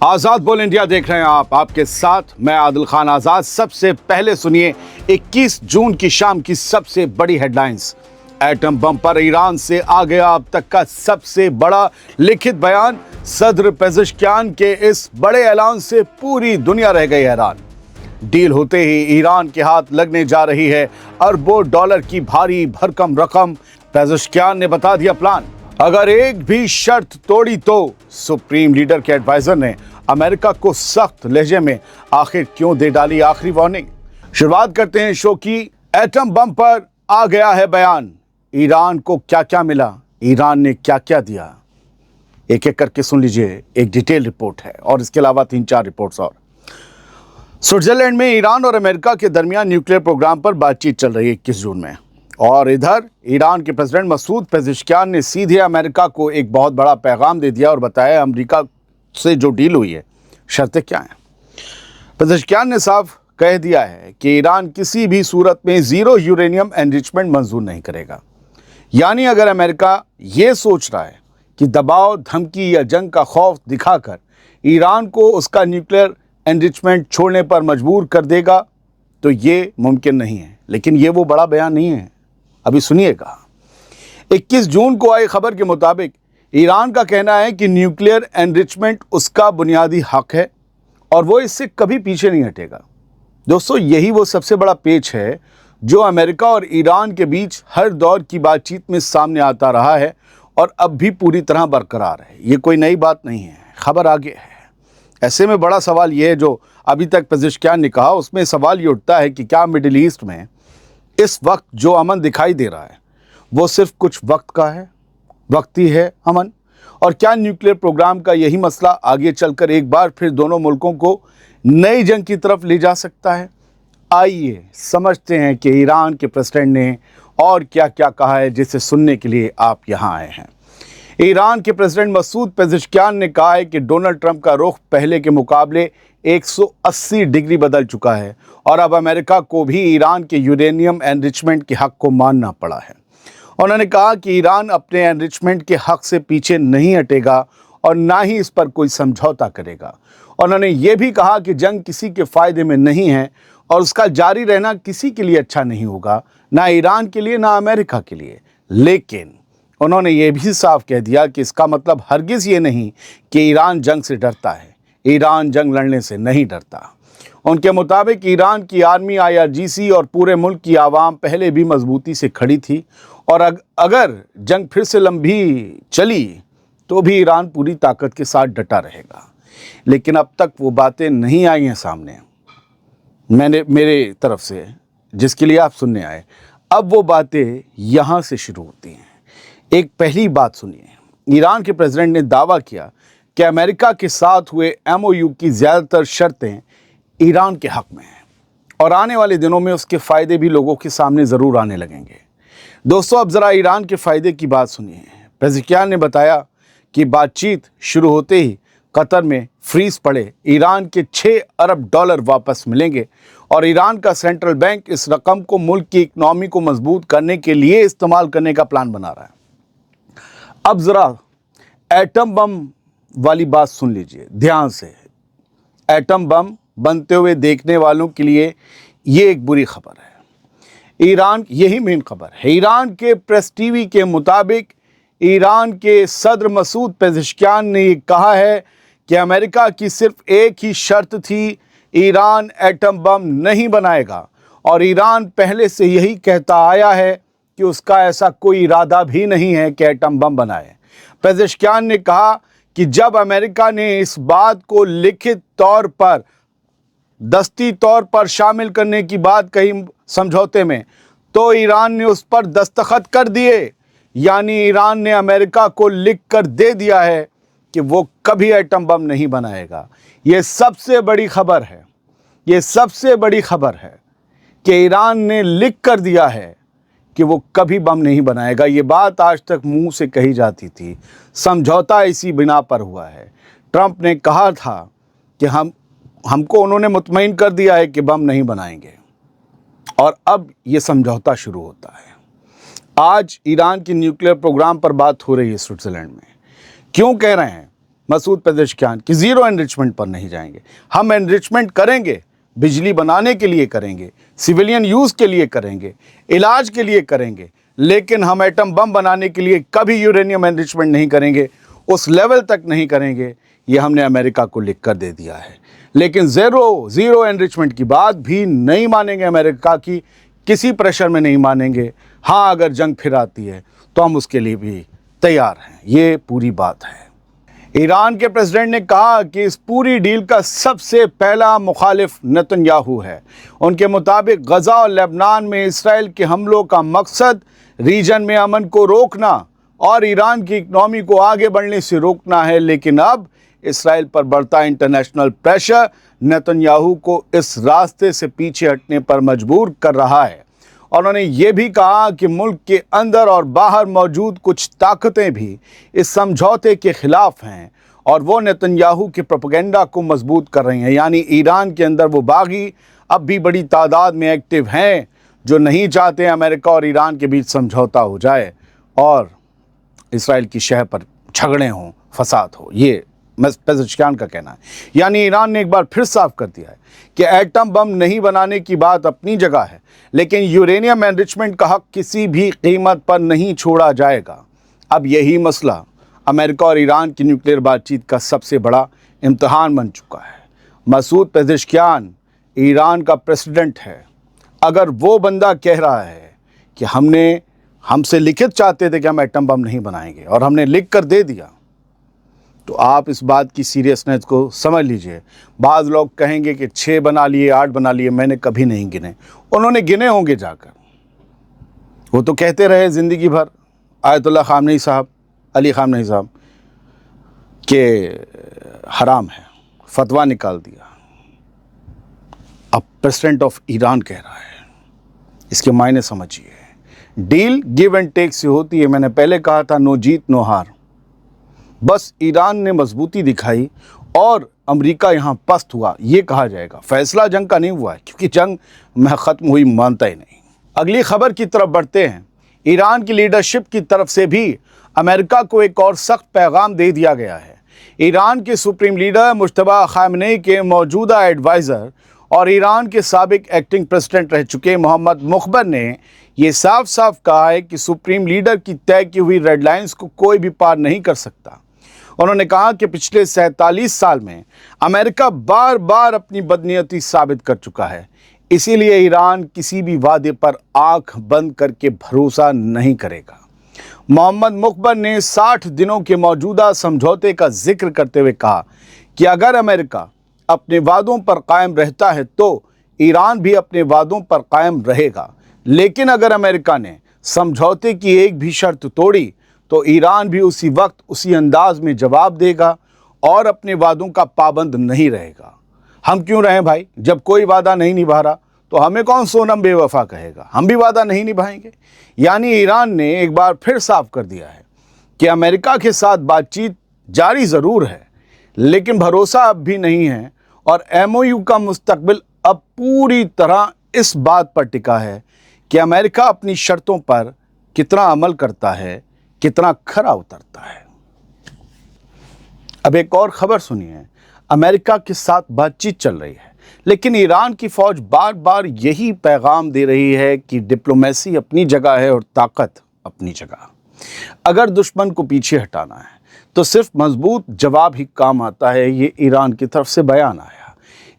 आजाद बोल इंडिया देख रहे हैं आप, आपके साथ मैं आदिल खान आजाद। सबसे पहले सुनिए 21 जून की शाम की सबसे बड़ी हेडलाइंस। एटम बम पर ईरान से आ गया अब तक का सबसे बड़ा लिखित बयान। सदर पेज़ेश्कियान के इस बड़े ऐलान से पूरी दुनिया रह गई हैरान। डील होते ही ईरान के हाथ लगने जा रही है अरबों डॉलर की भारी भरकम रकम। पेज़ेश्कियान ने बता दिया प्लान, अगर एक भी शर्त तोड़ी तो। सुप्रीम लीडर के एडवाइजर ने अमेरिका को सख्त लहजे में आखिर क्यों दे डाली आखिरी वार्निंग। शुरुआत करते हैं शो की। एटम बम पर आ गया है बयान। ईरान को क्या क्या मिला, ईरान ने क्या क्या दिया, एक एक करके सुन लीजिए। एक डिटेल रिपोर्ट है और इसके अलावा 3-4 रिपोर्ट्स और। स्विट्जरलैंड में ईरान और अमेरिका के दरमियान न्यूक्लियर प्रोग्राम पर बातचीत चल रही है 21 जून में। और इधर ईरान के प्रेसिडेंट मसूद पेज़ेश्कियान ने सीधे अमेरिका को एक बहुत बड़ा पैगाम दे दिया और बताया अमेरिका से जो डील हुई है शर्तें क्या हैं। पेज़ेश्कियान ने साफ कह दिया है कि ईरान किसी भी सूरत में ज़ीरो यूरेनियम एनरिचमेंट मंजूर नहीं करेगा। यानी अगर अमेरिका ये सोच रहा है कि दबाव, धमकी या जंग का खौफ दिखाकर ईरान को उसका न्यूक्लियर एनरिचमेंट छोड़ने पर मजबूर कर देगा तो ये मुमकिन नहीं है। लेकिन ये वो बड़ा बयान नहीं है, अभी सुनिएगा। 21 जून को आई खबर के मुताबिक ईरान का कहना है कि न्यूक्लियर एनरिचमेंट उसका बुनियादी हक है और वो इससे कभी पीछे नहीं हटेगा। दोस्तों, यही वो सबसे बड़ा पेच है जो अमेरिका और ईरान के बीच हर दौर की बातचीत में सामने आता रहा है और अब भी पूरी तरह बरकरार है। ये कोई नई बात नहीं है, खबर आगे है। ऐसे में बड़ा सवाल ये है जो अभी तक पेज़ेश्कियान ने कहा, उसमें सवाल ये उठता है कि क्या मिडिल ईस्ट में इस वक्त जो अमन दिखाई दे रहा है वो सिर्फ कुछ वक्त का है, वक्ती है अमन? और क्या न्यूक्लियर प्रोग्राम का यही मसला आगे चलकर एक बार फिर दोनों मुल्कों को नई जंग की तरफ ले जा सकता है? आइए समझते हैं कि ईरान के प्रेसिडेंट ने और क्या क्या कहा है जिसे सुनने के लिए आप यहाँ आए हैं। ईरान के प्रेसिडेंट मसूद पेज़ेश्कियान ने कहा है कि डोनाल्ड ट्रंप का रुख पहले के मुकाबले 180 डिग्री बदल चुका है और अब अमेरिका को भी ईरान के यूरेनियम एनरिचमेंट के हक को मानना पड़ा है। उन्होंने कहा कि ईरान अपने एनरिचमेंट के हक से पीछे नहीं हटेगा और ना ही इस पर कोई समझौता करेगा। उन्होंने ये भी कहा कि जंग किसी के फ़ायदे में नहीं है और उसका जारी रहना किसी के लिए अच्छा नहीं होगा, ना ईरान के लिए ना अमेरिका के लिए। लेकिन उन्होंने ये भी साफ कह दिया कि इसका मतलब हरगिज़ ये नहीं कि ईरान जंग से डरता है। ईरान जंग लड़ने से नहीं डरता। उनके मुताबिक ईरान की आर्मी, IRGC और पूरे मुल्क की आवाम पहले भी मजबूती से खड़ी थी और अगर जंग फिर से लंबी चली तो भी ईरान पूरी ताकत के साथ डटा रहेगा। लेकिन अब तक वो बातें नहीं आई हैं सामने मेरे तरफ से, जिसके लिए आप सुनने आए। अब वो बातें यहाँ से शुरू होती हैं। एक पहली बात सुनिए। ईरान के प्रेसिडेंट ने दावा किया कि अमेरिका के साथ हुए MOU की ज़्यादातर शर्तें ईरान के हक में हैं और आने वाले दिनों में उसके फ़ायदे भी लोगों के सामने ज़रूर आने लगेंगे। दोस्तों, अब ज़रा ईरान के फ़ायदे की बात सुनिए। पेज़ेश्कियान ने बताया कि बातचीत शुरू होते ही कतर में फ्रीज पड़े ईरान के 6 अरब डॉलर वापस मिलेंगे और ईरान का सेंट्रल बैंक इस रकम को मुल्क की इकनॉमी को मजबूत करने के लिए इस्तेमाल करने का प्लान बना रहा है। अब ज़रा एटम बम वाली बात सुन लीजिए ध्यान से। एटम बम बनते हुए देखने वालों के लिए ये एक बुरी खबर है। ईरान, यही मेन खबर है। ईरान के प्रेस टीवी के मुताबिक ईरान के सदर मसूद पेज़ेश्कियान ने कहा है कि अमेरिका की सिर्फ एक ही शर्त थी, ईरान एटम बम नहीं बनाएगा और ईरान पहले से यही कहता आया है कि उसका ऐसा कोई इरादा भी नहीं है कि एटम बम बनाए। पेज़ेश्कियान ने कहा कि जब अमेरिका ने इस बात को लिखित तौर पर, दस्ती तौर पर शामिल करने की बात कही समझौते में, तो ईरान ने उस पर दस्तखत कर दिए। यानी ईरान ने अमेरिका को लिख कर दे दिया है कि वो कभी एटम बम नहीं बनाएगा। ये सबसे बड़ी खबर है। ये सबसे बड़ी खबर है कि ईरान ने लिख कर दिया है कि वो कभी बम नहीं बनाएगा। ये बात आज तक मुंह से कही जाती थी, समझौता इसी बिना पर हुआ है। ट्रंप ने कहा था कि हमको उन्होंने मुतमईन कर दिया है कि बम नहीं बनाएंगे और अब ये समझौता शुरू होता है। आज ईरान के न्यूक्लियर प्रोग्राम पर बात हो रही है स्विट्जरलैंड में। क्यों कह रहे हैं? مسعود پزشکیان کہ زیرو انریچمنٹ پر نہیں جائیں گے. ہم انریچمنٹ کریں گے, بجلی بنانے کے لیے کریں گے, سویلین یوز کے لیے کریں گے, علاج کے لیے کریں گے, لیکن ہم ایٹم بم بنانے کے لیے کبھی یورینیم انریچمنٹ نہیں کریں گے, اس لیول تک نہیں کریں گے. یہ ہم نے امریکہ کو لکھ کر دے دیا ہے. لیکن زیرو انریچمنٹ کی بات بھی نہیں مانیں گے امریکہ کی, کسی پریشر میں نہیں مانیں گے. ہاں اگر جنگ پھر آتی ہے تو ہم اس کے لیے بھی تیار ہیں. یہ پوری بات ہے. ایران کے پریزیڈنٹ نے کہا کہ اس پوری ڈیل کا سب سے پہلا مخالف نتن یاہو ہے. ان کے مطابق غزہ اور لبنان میں اسرائیل کے حملوں کا مقصد ریجن میں امن کو روکنا اور ایران کی اکنامی کو آگے بڑھنے سے روکنا ہے. لیکن اب اسرائیل پر بڑھتا انٹرنیشنل پریشر نتن یاہو کو اس راستے سے پیچھے ہٹنے پر مجبور کر رہا ہے. اور انہوں نے یہ بھی کہا کہ ملک کے اندر اور باہر موجود کچھ طاقتیں بھی اس سمجھوتے کے خلاف ہیں اور وہ نتن یاہو کے پروپیگنڈا کو مضبوط کر رہی ہیں. یعنی ایران کے اندر وہ باغی اب بھی بڑی تعداد میں ایکٹیو ہیں جو نہیں چاہتے امریکہ اور ایران کے بیچ سمجھوتا ہو جائے اور اسرائیل کی شہر پر جھگڑے ہوں, فساد ہو. یہ پزشکیان کا کہنا ہے. یعنی ایران نے ایک بار پھر صاف کر دیا ہے کہ ایٹم بم نہیں بنانے کی بات اپنی جگہ ہے, لیکن یورینیم انریچمنٹ کا حق کسی بھی قیمت پر نہیں چھوڑا جائے گا. اب یہی مسئلہ امریکہ اور ایران کی نیوکلیئر بات چیت کا سب سے بڑا امتحان بن چکا ہے. مسعود پزشکیان ایران کا پریزیڈنٹ ہے. اگر وہ بندہ کہہ رہا ہے کہ ہم سے لکھت چاہتے تھے کہ ہم ایٹم بم نہیں بنائیں گے اور ہم نے لکھ کر دے دیا, تو آپ اس بات کی سیریسنس کو سمجھ لیجئے. بعض لوگ کہیں گے کہ 6 بنا لیے 8 بنا لیے, میں نے کبھی نہیں گنے. انہوں نے گنے ہوں گے جا کر. وہ تو کہتے رہے زندگی بھر آیت اللہ خامنئی صاحب, علی خامنئی صاحب, کہ حرام ہے, فتویٰ نکال دیا. اب پریزیڈنٹ آف ایران کہہ رہا ہے. اس کے معنی سمجھیے. ڈیل گیو اینڈ ٹیک سے ہوتی ہے. میں نے پہلے کہا تھا نو جیت نو ہار. بس ایران نے مضبوطی دکھائی اور امریکہ یہاں پست ہوا, یہ کہا جائے گا. فیصلہ جنگ کا نہیں ہوا ہے, کیونکہ جنگ میں ختم ہوئی مانتا ہی نہیں. اگلی خبر کی طرف بڑھتے ہیں. ایران کی لیڈرشپ کی طرف سے بھی امریکہ کو ایک اور سخت پیغام دے دیا گیا ہے. ایران کے سپریم لیڈر مجتبیٰ خامنئی کے موجودہ ایڈوائزر اور ایران کے سابق ایکٹنگ پریزیڈنٹ رہ چکے محمد مخبر نے یہ صاف صاف کہا ہے کہ سپریم لیڈر کی طے کی ہوئی ریڈ لائنز کو کوئی بھی پار نہیں کر سکتا. انہوں نے کہا کہ پچھلے 47 سال میں امریکہ بار بار اپنی بدنیتی ثابت کر چکا ہے, اسی لیے ایران کسی بھی وعدے پر آنکھ بند کر کے بھروسہ نہیں کرے گا. محمد مخبر نے 60 دنوں کے موجودہ سمجھوتے کا ذکر کرتے ہوئے کہا کہ اگر امریکہ اپنے وعدوں پر قائم رہتا ہے تو ایران بھی اپنے وعدوں پر قائم رہے گا, لیکن اگر امریکہ نے سمجھوتے کی ایک بھی شرط توڑی تو ایران بھی اسی وقت اسی انداز میں جواب دے گا اور اپنے وعدوں کا پابند نہیں رہے گا. ہم کیوں رہیں بھائی؟ جب کوئی وعدہ نہیں نبھا رہا تو ہمیں کون سونم بے وفا کہے گا؟ ہم بھی وعدہ نہیں نبھائیں گے. یعنی ایران نے ایک بار پھر صاف کر دیا ہے کہ امریکہ کے ساتھ بات چیت جاری ضرور ہے, لیکن بھروسہ اب بھی نہیں ہے, اور ایم او یو کا مستقبل اب پوری طرح اس بات پر ٹکا ہے کہ امریکہ اپنی شرطوں پر کتنا عمل کرتا ہے, کتنا کھرا اترتا ہے. اب ایک اور خبر سنیے. امریکہ کے ساتھ بات چیت چل رہی ہے, لیکن ایران کی فوج بار بار یہی پیغام دے رہی ہے کہ ڈپلومیسی اپنی جگہ ہے اور طاقت اپنی جگہ. اگر دشمن کو پیچھے ہٹانا ہے تو صرف مضبوط جواب ہی کام آتا ہے. یہ ایران کی طرف سے بیان آیا.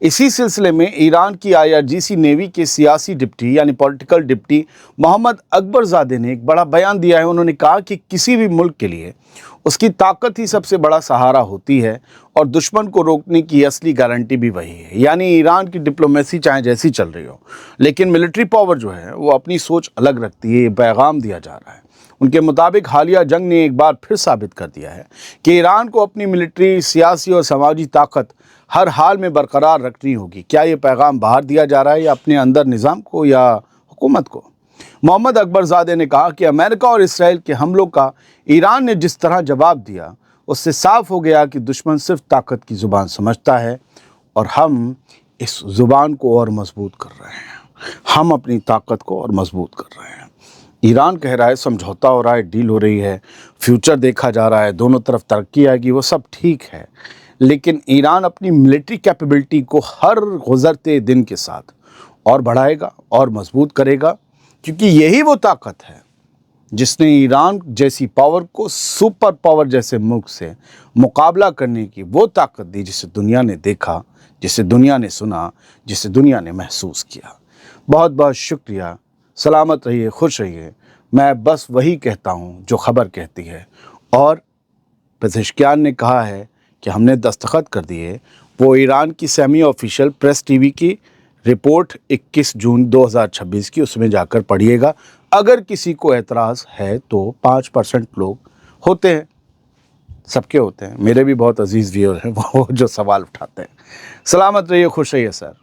اسی سلسلے میں ایران کی IRGC نیوی کے سیاسی ڈپٹی یعنی پولیٹیکل ڈپٹی محمد اکبر زادے نے ایک بڑا بیان دیا ہے. انہوں نے کہا کہ کسی بھی ملک کے لیے اس کی طاقت ہی سب سے بڑا سہارا ہوتی ہے اور دشمن کو روکنے کی اصلی گارنٹی بھی وہی ہے. یعنی ایران کی ڈپلومیسی چاہے جیسی چل رہی ہو, لیکن ملٹری پاور جو ہے وہ اپنی سوچ الگ رکھتی ہے. یہ پیغام دیا جا رہا ہے. ان کے مطابق حالیہ جنگ نے ایک بار پھر ثابت کر دیا ہے کہ ایران کو اپنی ملٹری, سیاسی اور سماجی طاقت ہر حال میں برقرار رکھنی ہوگی. کیا یہ پیغام باہر دیا جا رہا ہے یا اپنے اندر نظام کو یا حکومت کو؟ محمد اکبر زادے نے کہا کہ امریکہ اور اسرائیل کے حملوں کا ایران نے جس طرح جواب دیا اس سے صاف ہو گیا کہ دشمن صرف طاقت کی زبان سمجھتا ہے اور ہم اس زبان کو اور مضبوط کر رہے ہیں. ہم اپنی طاقت کو اور مضبوط کر رہے ہیں. ईरान कह रहा है समझौता हो रहा है, डील हो रही है, फ्यूचर देखा जा रहा है, दोनों तरफ तरक्की आएगी, वो सब ठीक है। लेकिन ईरान अपनी मिलिट्री कैपेबिलिटी को हर गुजरते दिन के साथ और बढ़ाएगा और मजबूत करेगा, क्योंकि यही वो ताकत है जिसने ईरान जैसी पावर को सुपर पावर जैसे मुल्क से मुकाबला करने की वो ताकत दी, जिसे दुनिया ने देखा, जिसे दुनिया ने सुना, जिसे दुनिया ने महसूस किया। बहुत बहुत शुक्रिया। सलामत रहिए, खुश रहिए। मैं बस वही कहता हूँ जो खबर कहती है, और पेजेश्कियान ने कहा है कि हमने दस्तखत कर दिए। वो ईरान की सेमी ऑफिशियल प्रेस टीवी की रिपोर्ट 21 जून 2026 की, उसमें जाकर पढ़िएगा। अगर किसी को एतराज़ है तो 5% लोग होते हैं, सबके होते हैं, मेरे भी बहुत अजीज़ व्यूअर हैं वो जो सवाल उठाते हैं। सलामत रहिए, खुश रहिए सर।